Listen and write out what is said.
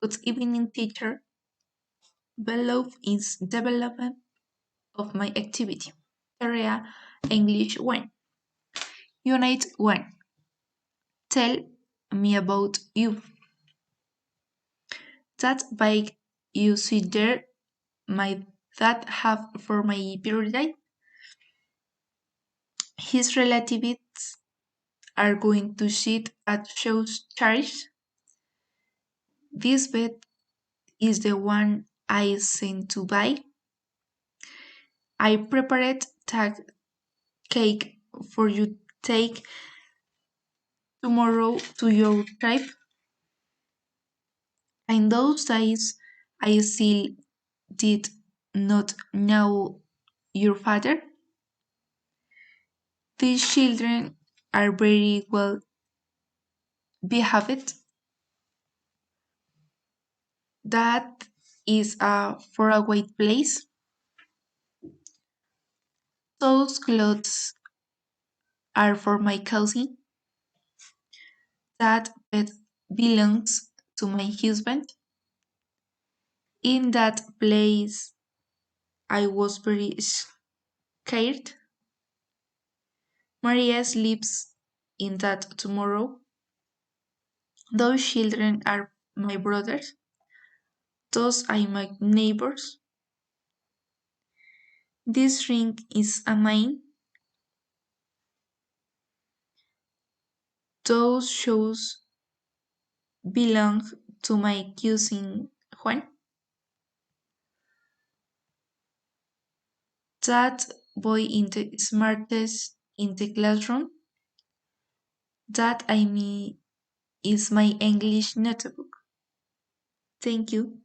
Good evening, teacher. Below is development of my activity. Area English 1. Unit 1. Tell me about you. That bike you see there, my dad have for my birthday. His relatives are going to sit at Shaw's church. This bed is the one I sent to buy. I prepared tag cake for you take tomorrow to your tribe. In those days, I still did not know your father. These children are very well behaved. That is a faraway place. Those clothes are for my cousin. That bed belongs to my husband. In that place, I was very scared. Maria sleeps in that tomorrow. Those children are my brothers. Those are my neighbors. This ring is a mine. Those shoes belong to my cousin Juan. That boy in the smartest in the classroom. That I mean is my English notebook. Thank you.